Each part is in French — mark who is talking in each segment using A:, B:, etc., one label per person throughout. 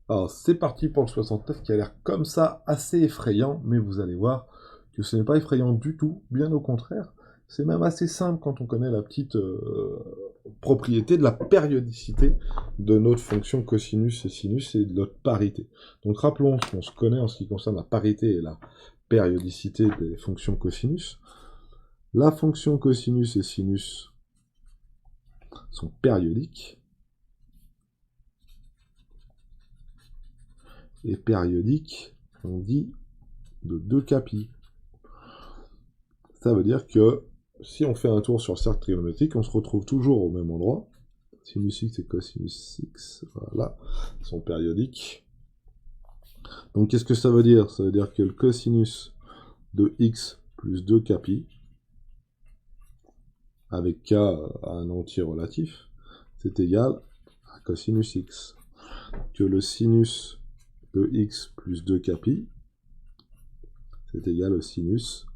A: Alors, c'est parti pour le 69 qui a l'air comme ça assez effrayant, mais vous allez voir que ce n'est pas effrayant du tout, bien au contraire. C'est même assez simple quand on connaît la petite propriété de la périodicité de notre fonction cosinus et sinus et de notre parité. Donc rappelons ce qu'on se connaît en ce qui concerne la parité et la périodicité des fonctions cosinus. La fonction cosinus et sinus sont périodiques. Et périodique, on dit de 2 capi. Ça veut dire que si on fait un tour sur le cercle trigonométrique, on se retrouve toujours au même endroit. Sinus x et cosinus x, voilà, sont périodiques. Donc qu'est-ce que ça veut dire? Ça veut dire que le cosinus de x plus 2 capi, avec k à un entier relatif, c'est égal à cosinus x. Que le sinus de x plus 2 capi, c'est égal au sinus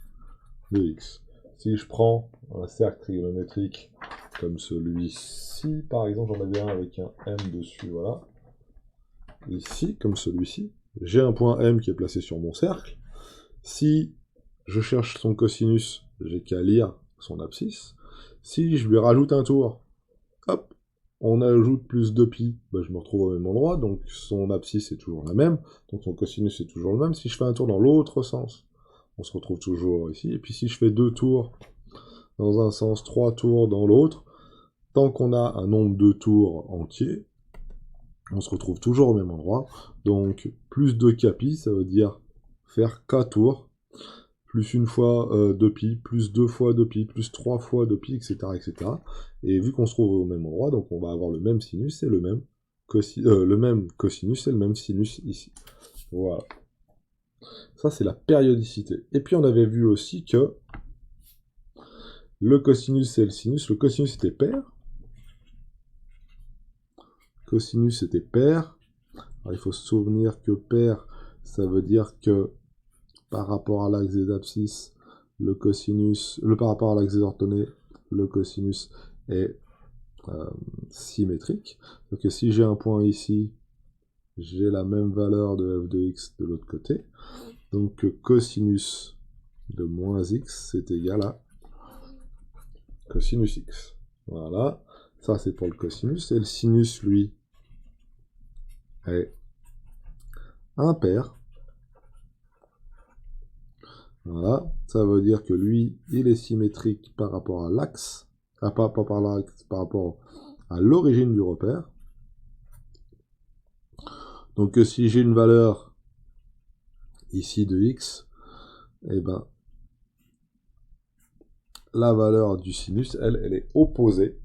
A: de x. Si je prends un cercle trigonométrique comme celui-ci, par exemple, j'en avais un avec un M dessus, voilà. Ici, comme celui-ci, j'ai un point M qui est placé sur mon cercle. Si je cherche son cosinus, j'ai qu'à lire son abscisse. Si je lui rajoute un tour, hop, on ajoute plus 2pi, ben je me retrouve au même endroit, donc son abscisse est toujours la même, donc son cosinus est toujours le même. Si je fais un tour dans l'autre sens, on se retrouve toujours ici. Et puis si je fais 2 tours dans un sens, 3 tours dans l'autre, tant qu'on a un nombre de tours entier, on se retrouve toujours au même endroit. Donc plus 2 capi, ça veut dire faire k tours, plus une fois 2pi, plus 2 fois 2pi, plus 3 fois 2pi, etc., etc. Et vu qu'on se trouve au même endroit, donc on va avoir le même sinus et le même cosinus et le même sinus ici. Voilà. Ça, c'est la périodicité. Et puis, on avait vu aussi que le cosinus et le cosinus était pair. Cosinus était pair. Alors, il faut se souvenir que pair, ça veut dire que par rapport à l'axe des abscisses, par rapport à l'axe des orthonés, le cosinus est symétrique. Donc si j'ai un point ici, j'ai la même valeur de f de x de l'autre côté. Donc cosinus de moins x, c'est égal à cosinus x. Voilà, ça c'est pour le cosinus. Et le sinus, lui, est impair. Voilà, ça veut dire que lui, il est symétrique par rapport à l'axe, par rapport à l'origine du repère. Donc si j'ai une valeur ici de x, eh ben, la valeur du sinus, elle est opposée.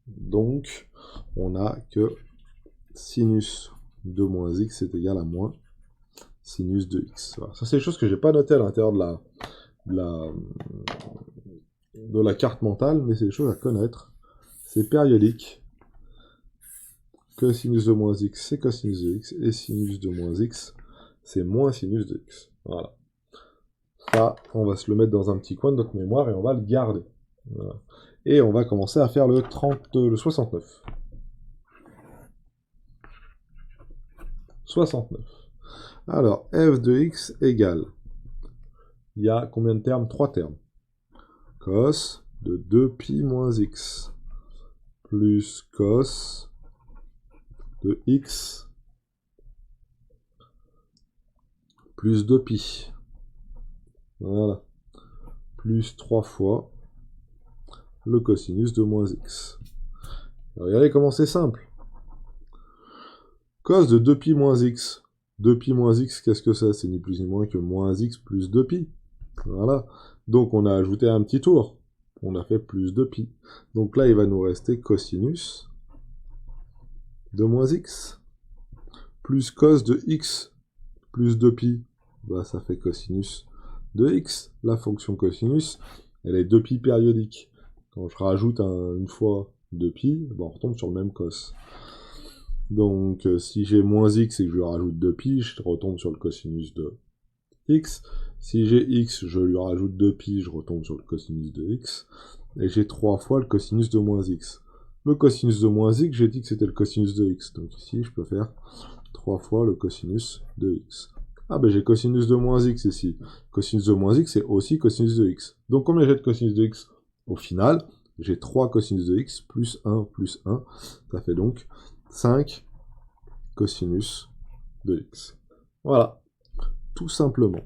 A: Donc, on a que sinus de moins x est égal à moins sinus de x. Voilà. Ça, c'est des choses que je n'ai pas notées à l'intérieur de la carte mentale, mais c'est des choses à connaître. C'est périodique. Cosinus de moins x, c'est cosinus de x, et sinus de moins x, c'est moins sinus de x. Voilà. Ça, on va se le mettre dans un petit coin de notre mémoire et on va le garder. Voilà. Et on va commencer à faire le 69. 69. Alors, f de x égale, il y a combien de termes? 3 termes. Cos de 2pi moins x plus cos de x plus 2pi. Voilà. Plus 3 fois le cosinus de moins x. Alors, regardez comment c'est simple. Cos de 2pi moins x. 2pi moins x, qu'est-ce que c'est? C'est ni plus ni moins que moins x plus 2pi. Voilà. Donc, on a ajouté un petit tour. On a fait plus 2pi. Donc là, il va nous rester cosinus de moins x. Plus cos de x plus 2pi. Bah, ça fait cosinus de x. La fonction cosinus, elle est 2pi périodique. Quand je rajoute une fois 2pi, bah, on retombe sur le même cos. Donc, si j'ai moins x et que je lui rajoute 2pi, je retombe sur le cosinus de x. Si j'ai x, je lui rajoute 2pi, je retombe sur le cosinus de x. Et j'ai 3 fois le cosinus de moins x. Le cosinus de moins x, j'ai dit que c'était le cosinus de x. Donc ici, je peux faire 3 fois le cosinus de x. Ah ben j'ai cosinus de moins x ici. Cosinus de moins x, c'est aussi cosinus de x. Donc combien j'ai de cosinus de x? Au final, j'ai 3 cosinus de x plus 1 plus 1. Ça fait donc 5 cosinus de x. Voilà, tout simplement.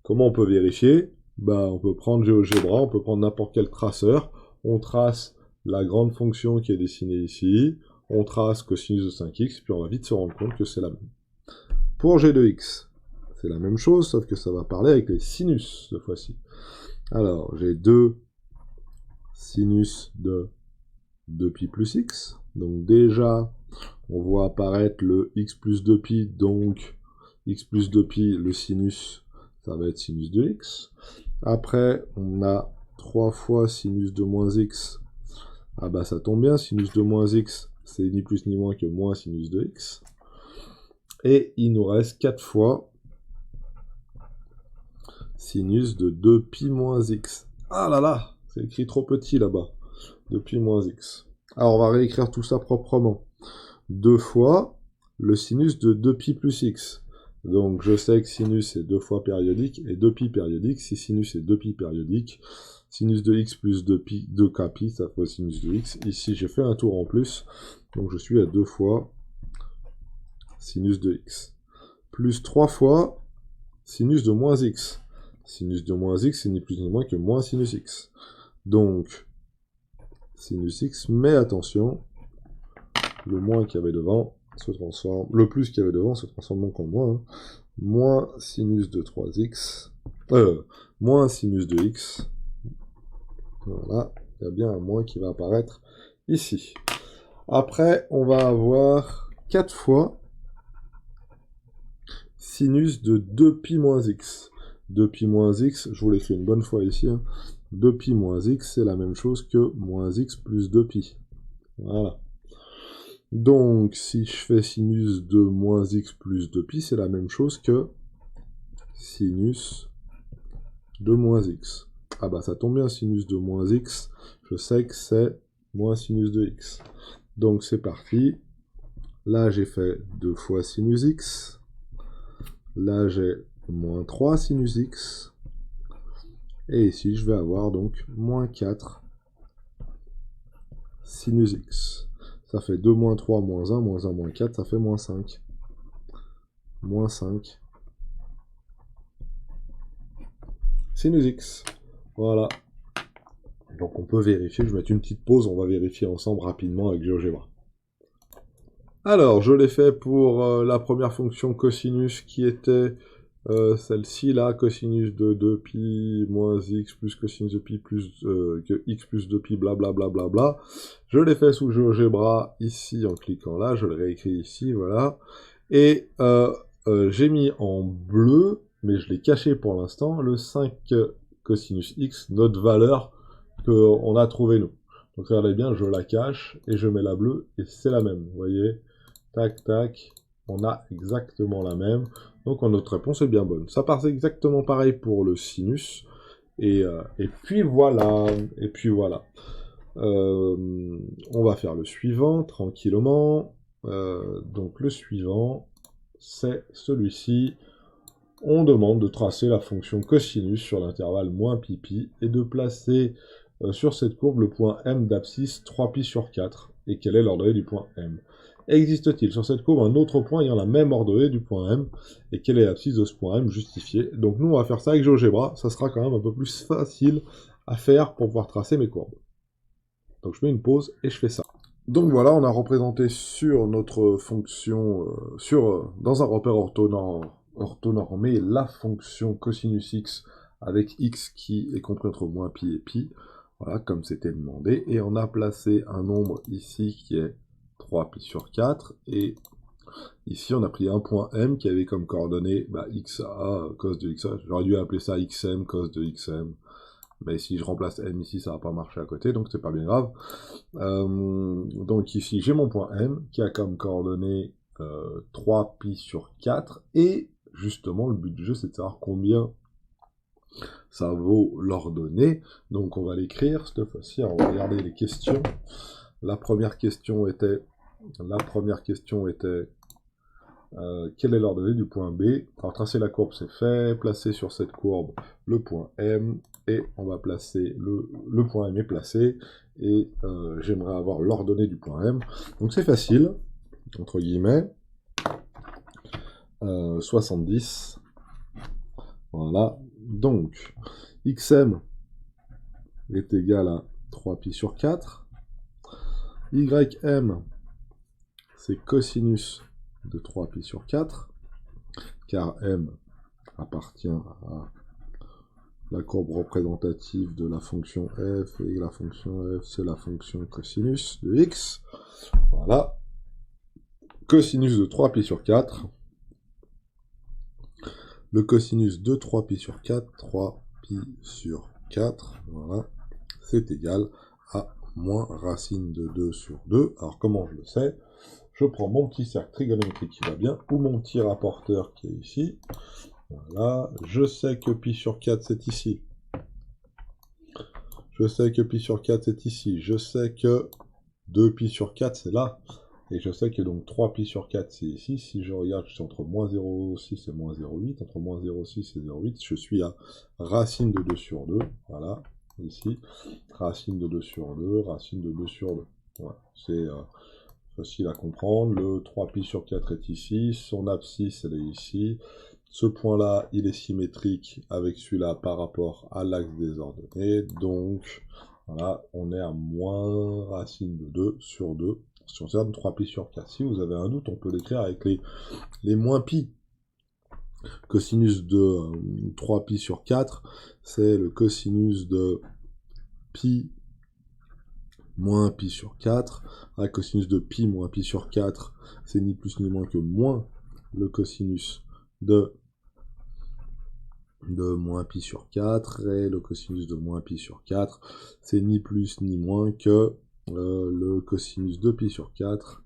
A: Comment on peut vérifier? Bah, on peut prendre GeoGebra, on peut prendre n'importe quel traceur. On trace la grande fonction qui est dessinée ici. On trace cosinus de 5x, puis on va vite se rendre compte que c'est la même. Pour g de x, c'est la même chose, sauf que ça va parler avec les sinus, cette fois-ci. Alors, j'ai 2 sinus de 2pi plus x. Donc déjà, on voit apparaître le x plus 2pi, donc x plus 2pi, le sinus, ça va être sinus de x. Après, on a 3 fois sinus de moins x. Ah bah ça tombe bien, sinus de moins x, c'est ni plus ni moins que moins sinus de x. Et il nous reste 4 fois sinus de 2pi moins x. Ah là là, c'est écrit trop petit là-bas. 2pi moins x. Alors on va réécrire tout ça proprement. 2 fois le sinus de 2pi plus x. Donc je sais que sinus est 2 fois périodique et 2pi périodique. Si sinus est 2pi périodique, sinus de x plus 2pi, 2kpi, ça fait sinus de x. Ici j'ai fait un tour en plus, donc je suis à 2 fois sinus de x. Plus 3 fois sinus de moins x. Sinus de moins x, c'est ni plus ni moins que moins sinus x. Donc, sinus x, mais attention, le moins qu'il y avait devant se transforme, le plus qu'il y avait devant se transforme donc en moins. Hein. Moins sinus de 3x, moins sinus de x. Voilà, il y a bien un moins qui va apparaître ici. Après, on va avoir 4 fois sinus de 2pi moins x. 2pi moins x, je vous l'écris une bonne fois ici, hein. 2pi moins x, c'est la même chose que moins x plus 2pi. Voilà. Donc, si je fais sinus de moins x plus 2pi, c'est la même chose que sinus de moins x. Ah bah ça tombe bien, sinus de moins x, je sais que c'est moins sinus de x. Donc c'est parti. Là, j'ai fait 2 fois sinus x. Là, j'ai moins 3 sinus x. Et ici, je vais avoir donc moins 4 sinus x. Ça fait 2 moins 3 moins 1, moins 1 moins 4, ça fait moins 5. Moins 5 sinus x. Voilà. Donc on peut vérifier, je vais mettre une petite pause, on va vérifier ensemble rapidement avec GeoGebra. Alors, je l'ai fait pour la première fonction cosinus qui était celle-ci là, cosinus de 2pi moins x plus cosinus de pi plus que x plus 2pi blablabla. Bla, bla, bla. Je l'ai fait sous GeoGebra ici en cliquant là, je le réécris ici, voilà. Et j'ai mis en bleu, mais je l'ai caché pour l'instant, le 5 cosinus x, notre valeur qu'on a trouvé nous. Donc regardez bien, je la cache et je mets la bleue et c'est la même, vous voyez. Tac, tac, on a exactement la même. Donc notre réponse est bien bonne. Ça part exactement pareil pour le sinus. Et puis voilà. Et puis voilà. On va faire le suivant, tranquillement. Donc le suivant, c'est celui-ci. On demande de tracer la fonction cosinus sur l'intervalle moins pi et de placer sur cette courbe le point M d'abscisse 3pi sur 4. Et quelle est l'ordonnée du point M? Existe-t-il sur cette courbe un autre point ayant la même ordonnée du point M? Et quelle est l'abscisse de ce point M justifiée? Donc nous, on va faire ça avec GeoGebra. Ça sera quand même un peu plus facile à faire pour pouvoir tracer mes courbes. Donc je mets une pause et je fais ça. Donc voilà, on a représenté sur notre fonction, dans un repère orthonormé, la fonction cosinus x avec x qui est compris entre moins pi et pi. Voilà, comme c'était demandé. Et on a placé un nombre ici qui est 3pi sur 4, et ici on a pris un point M qui avait comme coordonnée xa, cos de xa, j'aurais dû appeler ça xm, cos de xm, mais si je remplace M ici ça va pas marcher à côté, donc c'est pas bien grave. Donc ici j'ai mon point M qui a comme coordonnée 3pi sur 4, et justement le but du jeu c'est de savoir combien ça vaut l'ordonnée, donc on va l'écrire cette fois-ci. On va regarder les questions. La première question était La première question était quelle est l'ordonnée du point B? Alors tracer la courbe c'est fait, placer sur cette courbe le point M, et on va placer le point M est placé, et j'aimerais avoir l'ordonnée du point M. Donc c'est facile, entre guillemets, 70, voilà, donc xm est égal à 3pi sur 4, ym c'est cosinus de 3pi sur 4, car m appartient à la courbe représentative de la fonction f, et la fonction f c'est la fonction cosinus de x, voilà, cosinus de 3pi sur 4, le cosinus de 3pi sur 4, 3pi sur 4, voilà, c'est égal à moins racine de 2 sur 2. Alors comment je le sais? Je prends mon petit cercle trigonométrique qui va bien, ou mon petit rapporteur qui est ici. Voilà, je sais que pi sur 4 c'est ici. Je sais que pi sur 4 c'est ici. Je sais que 2pi sur 4 c'est là. Et je sais que donc 3pi sur 4 c'est ici. Si je regarde, je suis entre moins 0,6 et moins 0,8. Entre moins 0,6 et 0,8, je suis à racine de 2 sur 2. Voilà, ici. Racine de 2 sur 2, racine de 2 sur 2. Voilà, c'est facile à comprendre. Le 3pi sur 4 est ici. Son abscisse, elle est ici. Ce point-là, il est symétrique avec celui-là par rapport à l'axe des ordonnées. Donc, voilà, on est à moins racine de 2 sur 2. Si on regarde 3pi sur 4. Si vous avez un doute, on peut l'écrire avec les moins pi. Cosinus de 3pi sur 4, c'est le cosinus de pi moins pi sur 4. La cosinus de pi moins pi sur 4, c'est ni plus ni moins que moins le cosinus de moins pi sur 4, et le cosinus de moins pi sur 4, c'est ni plus ni moins que le cosinus de pi sur 4,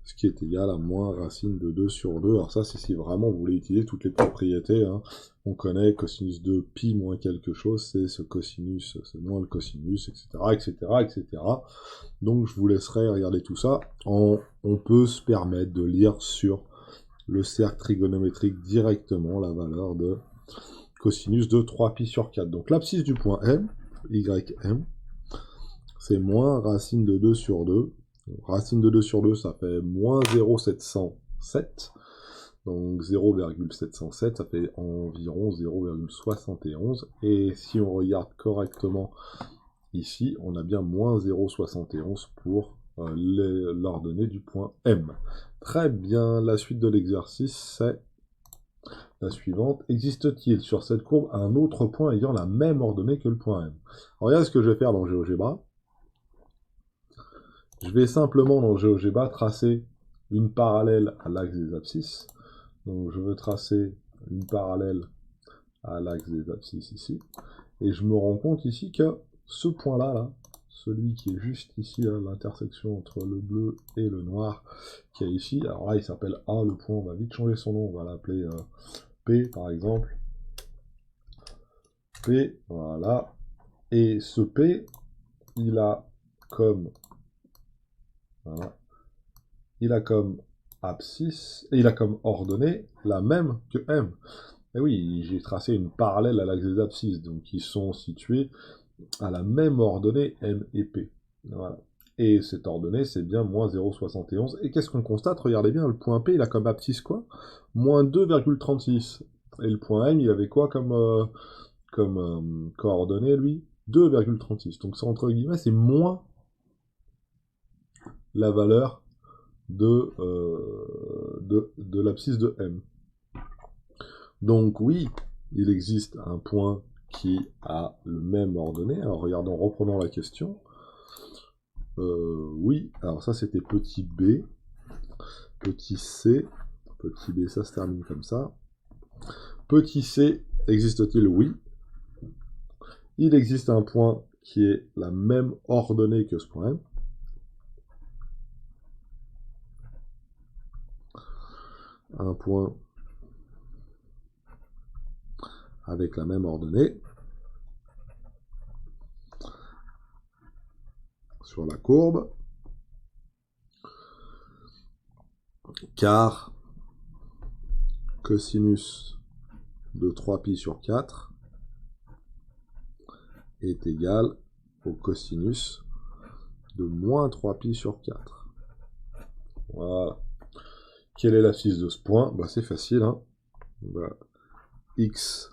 A: ce qui est égal à moins racine de 2 sur 2. Alors ça, c'est si vraiment vous voulez utiliser toutes les propriétés, hein. On connaît cosinus de pi moins quelque chose, c'est ce cosinus, c'est moins le cosinus, etc., etc., etc. Donc je vous laisserai regarder tout ça. On peut se permettre de lire sur le cercle trigonométrique directement la valeur de cosinus de 3pi sur 4. Donc l'abscisse du point M, ym, c'est moins racine de 2 sur 2. Racine de 2 sur 2, ça fait moins 0,707. Donc 0,707, ça fait environ 0,71. Et si on regarde correctement ici, on a bien moins 0,71 pour l'ordonnée du point M. Très bien, la suite de l'exercice, c'est la suivante. Existe-t-il sur cette courbe un autre point ayant la même ordonnée que le point M? Alors, regarde ce que je vais faire dans GeoGebra. Je vais simplement dans GeoGebra tracer une parallèle à l'axe des abscisses. Donc je veux tracer une parallèle à l'axe des abscisses ici. Et je me rends compte ici que ce point-là, là, celui qui est juste ici, à l'intersection entre le bleu et le noir, qui est ici, alors là il s'appelle A, le point, on va vite changer son nom, on va l'appeler P par exemple. P, voilà. Et ce P, il a comme... Voilà. Il a comme abscisse, et il a comme ordonnée la même que M. Et oui, j'ai tracé une parallèle à l'axe des abscisses, donc ils sont situés à la même ordonnée M et P. Voilà. Et cette ordonnée, c'est bien moins 0,71. Et qu'est-ce qu'on constate? Regardez bien, le point P, il a comme abscisse quoi? Moins 2,36. Et le point M, il avait quoi comme coordonnée, lui? 2,36. Donc, ça, entre guillemets, c'est moins la valeur de l'abscisse de M. Donc, oui, il existe un point qui a le même ordonnée. Alors, regardons, reprenons la question. Oui, alors ça, c'était petit b, petit c, petit b, ça se termine comme ça. Petit c, existe-t-il? Oui. Il existe un point qui est la même ordonnée que ce point M. Un point avec la même ordonnée sur la courbe. car cosinus de 3pi sur 4 est égal au cosinus de moins 3pi sur 4. Voilà. Quelle est l'abscisse de ce point? Bah, c'est facile, hein. Bah, x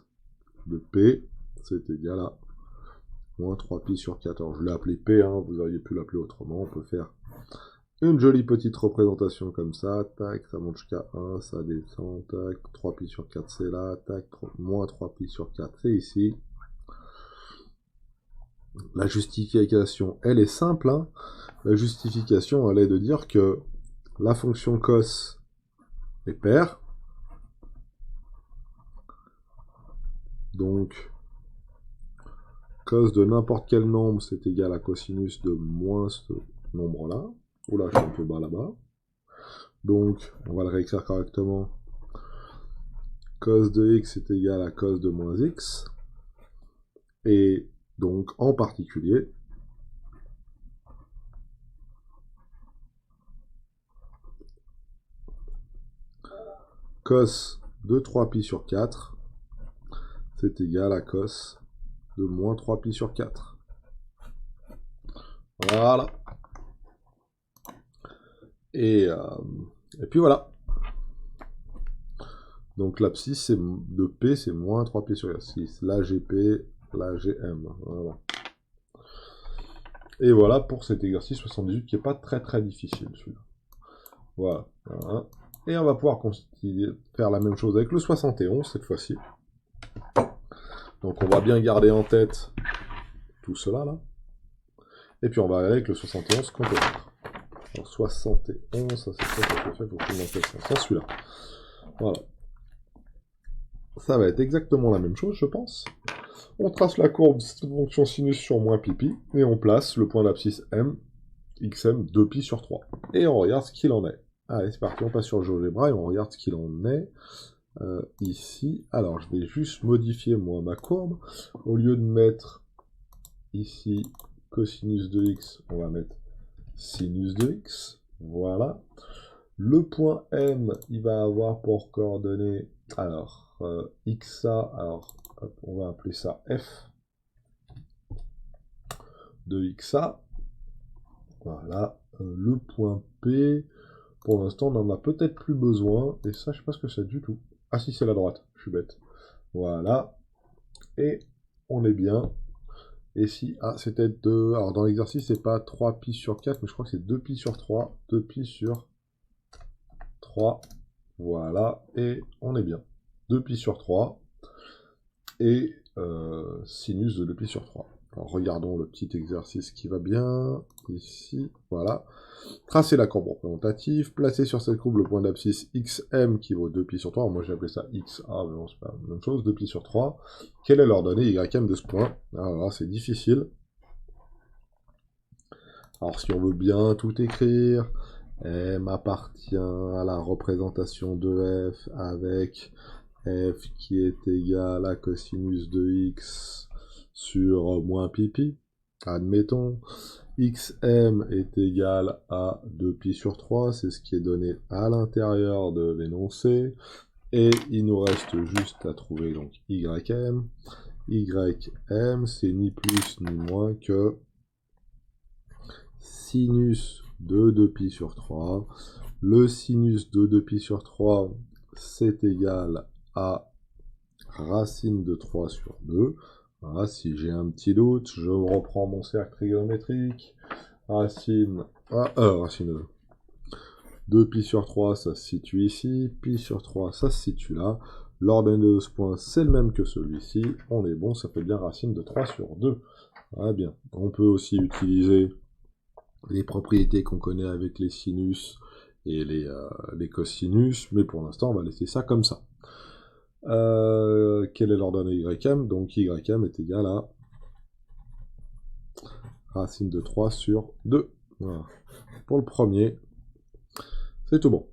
A: de p, c'est égal à moins 3pi sur 4. Alors, je l'ai appelé p, hein, vous auriez pu l'appeler autrement. On peut faire une jolie petite représentation comme ça. Tac, ça monte jusqu'à 1, ça descend. Tac, 3pi sur 4, c'est là. Tac, moins 3pi sur 4, c'est ici. La justification, elle est simple, hein. La justification, elle est de dire que la fonction cos est paire. Donc, cos de n'importe quel nombre, c'est égal à cosinus de moins ce nombre-là. Oula, je suis un peu bas là-bas. Donc, on va le réécrire correctement. Cos de x est égal à cos de moins x. Et donc, en particulier, cos de 3pi sur 4, c'est égal à cos de moins 3pi sur 4. Voilà. Et puis voilà. Donc l'abscisse de P, c'est moins 3P sur 6. Là, GP, là, GM. Voilà. Et voilà pour cet exercice 78 qui n'est pas très très difficile, celui-là. Voilà. Voilà. Et on va pouvoir faire la même chose avec le 71 cette fois-ci. Donc on va bien garder en tête tout cela là. Et puis on va aller avec le 71 complémentaire. Alors 71, ça c'est fait, il faut que je m'en fasse celui-là. Voilà. Ça va être exactement la même chose, je pense. On trace la courbe de fonction sinus sur moins pi, et on place le point d'abscisse m, xm, 2pi sur 3. Et on regarde ce qu'il en est. Allez, c'est parti, on passe sur le GeoGebra et on regarde ce qu'il en est. Ici, alors je vais juste modifier moi ma courbe. Au lieu de mettre ici cosinus de x, on va mettre sinus de x. Voilà. Le point M, il va avoir pour coordonnées, alors, xa, alors, hop, on va appeler ça f de xa. Voilà. Le point P, pour l'instant, on n'en a peut-être plus besoin, et ça, je sais pas ce que c'est du tout. Ah si, c'est la droite, je suis bête. Voilà. Et on est bien. Et si, ah, c'était 2, alors dans l'exercice, c'est pas 3pi sur 4, mais je crois que c'est 2pi sur 3, 2pi sur 3, voilà, et on est bien. 2pi sur 3, et sinus de 2pi sur 3. Alors regardons le petit exercice qui va bien, ici, voilà. Tracer la courbe représentative, placer sur cette courbe le point d'abscisse xm qui vaut 2pi sur 3, alors moi j'ai appelé ça xa, mais bon, c'est pas la même chose, 2pi sur 3. Quelle est l'ordonnée ym de ce point? Alors là, c'est difficile. Alors si on veut bien tout écrire, m appartient à la représentation de f avec f qui est égal à cosinus de x sur moins pi, admettons. Xm est égal à 2pi sur 3, c'est ce qui est donné à l'intérieur de l'énoncé. Et il nous reste juste à trouver donc ym. Ym, c'est ni plus ni moins que sinus de 2pi sur 3. Le sinus de 2pi sur 3, c'est égal à racine de 3 sur 2. Voilà, si j'ai un petit doute, je reprends mon cercle trigonométrique. Racine 2 pi sur 3, ça se situe ici. Pi sur 3, ça se situe là. L'ordonnée de ce point, c'est le même que celui-ci. On est bon, ça fait bien racine de 3 sur 2. Voilà, bien. On peut aussi utiliser les propriétés qu'on connaît avec les sinus et les cosinus, mais pour l'instant, on va laisser ça comme ça. Quelle est l'ordonnée ym? Donc ym est égal à racine de 3 sur 2. Voilà. Pour le premier, c'est tout bon.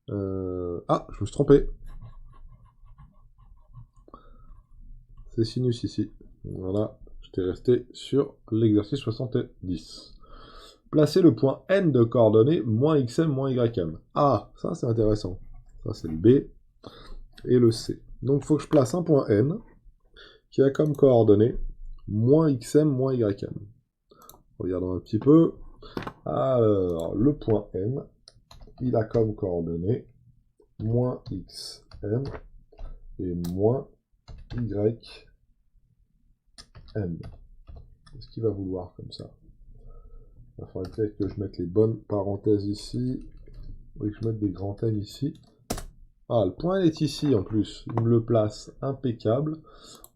A: Ah, je me suis trompé. C'est sinus ici. Voilà, j'étais resté sur l'exercice 70. placer le point N de coordonnées moins XM moins YM. Ah, ça c'est intéressant. Ça c'est le B et le C. Donc il faut que je place un point N qui a comme coordonnées moins XM moins YM. Regardons un petit peu. Alors, le point N, il a comme coordonnées moins XM et moins YM. Qu'est-ce qu'il va vouloir comme ça? Il va falloir peut-être que je mette les bonnes parenthèses ici. Et que je mette des grands M ici. Ah, le point N est ici en plus. Il me le place impeccable.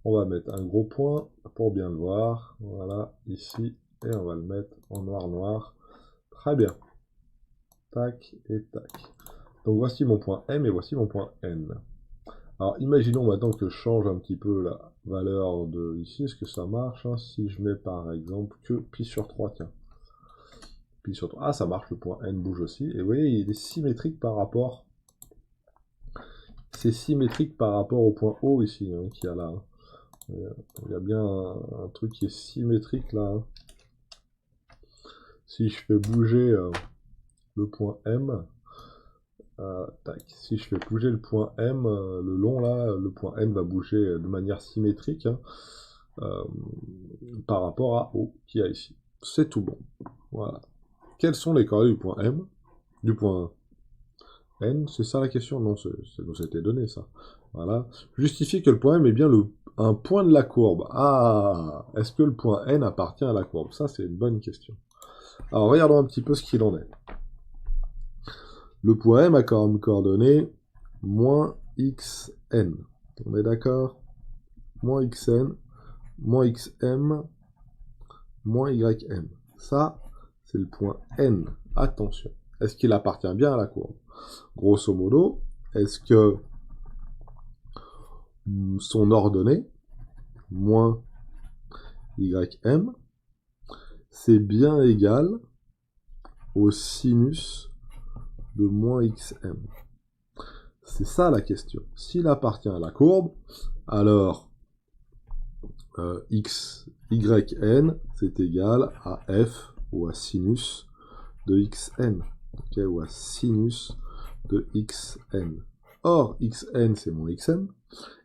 A: On va mettre un gros point pour bien le voir. Voilà, ici. Et on va le mettre en noir. Très bien. Tac et tac. Donc voici mon point M et voici mon point N. Alors imaginons maintenant que je change un petit peu la valeur de ici. Est-ce que ça marche hein, si je mets par exemple que pi sur 3, tiens. Pi sur 3. Ah, ça marche, le point N bouge aussi. Et vous voyez, il est symétrique par rapport... C'est symétrique par rapport au point O ici, hein, qu'il y a là. Hein. Il y a bien un truc qui est symétrique là. Hein. Si je fais bouger le point M, tac, si je fais bouger le point M, le long là, le point M va bouger de manière symétrique hein, par rapport à O qu'il y a ici. C'est tout bon. Voilà. Quelles sont les coordonnées du point M, du point N? C'est ça la question? Non, ça nous a été donné ça. Voilà. Justifier que le point M est bien un point de la courbe. Ah, est-ce que le point N appartient à la courbe? Ça, c'est une bonne question. Alors, regardons un petit peu ce qu'il en est. Le point M a comme coordonnée moins xn. On est d'accord? Moins xn, moins xm, moins ym. Ça, c'est le point N. Attention. Est-ce qu'il appartient bien à la courbe? Grosso modo, est-ce que son ordonnée, moins ym, c'est bien égal au sinus de moins xm? C'est ça la question. S'il appartient à la courbe, alors yn, c'est égal à f ou à sinus de xn, okay, ou à sinus de xn. Or, xn, c'est moins xm,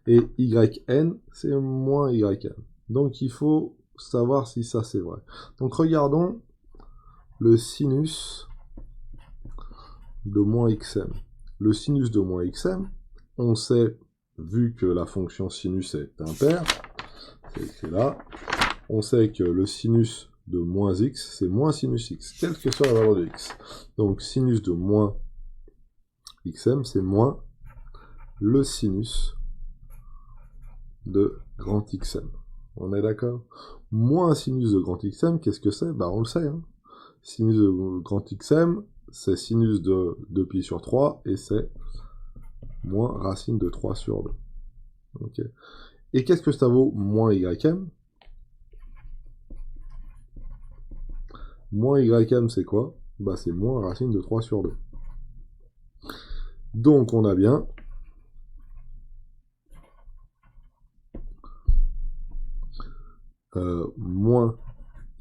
A: et yn, c'est moins ym. Donc, il faut savoir si ça, c'est vrai. Donc, regardons le sinus de moins xm. Le sinus de moins xm, on sait, vu que la fonction sinus est impaire, c'est écrit là, on sait que le sinus de moins x, c'est moins sinus x, quelle que soit la valeur de x. Donc sinus de moins xm, c'est moins le sinus de grand xm. On est d'accord? Moins sinus de grand xm, qu'est-ce que c'est? Bah on le sait. Hein. Sinus de grand xm, c'est sinus de 2 pi sur 3, et c'est moins racine de 3 sur 2. Okay. Et qu'est-ce que ça vaut moins ym? Moins ym, c'est quoi? Bah c'est moins racine de 3 sur 2. Donc on a bien moins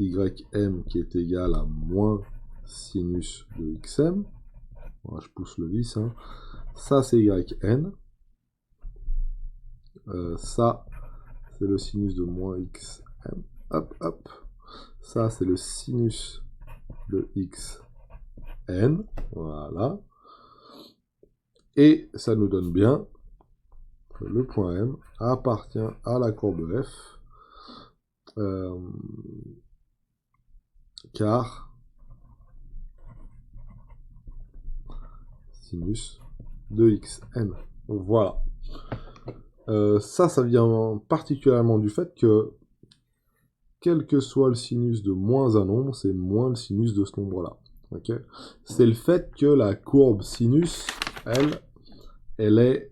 A: ym qui est égal à moins sinus de xm. Voilà, je pousse le vis. Hein. Ça c'est yn. Ça c'est le sinus de moins xm. Hop, hop. Ça c'est le sinus de xn. Voilà. Et ça nous donne bien que le point M appartient à la courbe F, car sinus de xn. Donc voilà. Ça vient particulièrement du fait que, quel que soit le sinus de moins un nombre, c'est moins le sinus de ce nombre-là. Okay, c'est le fait que la courbe sinus, elle est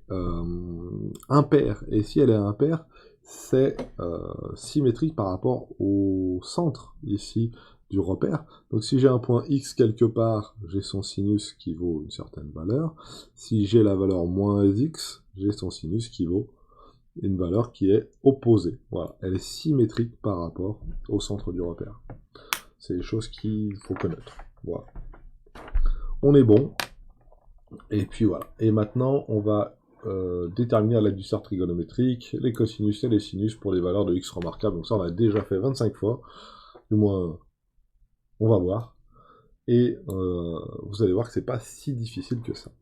A: impaire. Et si elle est impaire, c'est symétrique par rapport au centre, ici, du repère. Donc si j'ai un point x quelque part, j'ai son sinus qui vaut une certaine valeur. Si j'ai la valeur moins x, j'ai son sinus qui vaut une valeur qui est opposée. Voilà, elle est symétrique par rapport au centre du repère. C'est des choses qu'il faut connaître. Voilà. On est bon. Et puis voilà. Et maintenant, on va déterminer à l'aide du sort trigonométrique les cosinus et les sinus pour les valeurs de x remarquables. Donc ça, on a déjà fait 25 fois. Du moins, on va voir. Et vous allez voir que c'est pas si difficile que ça.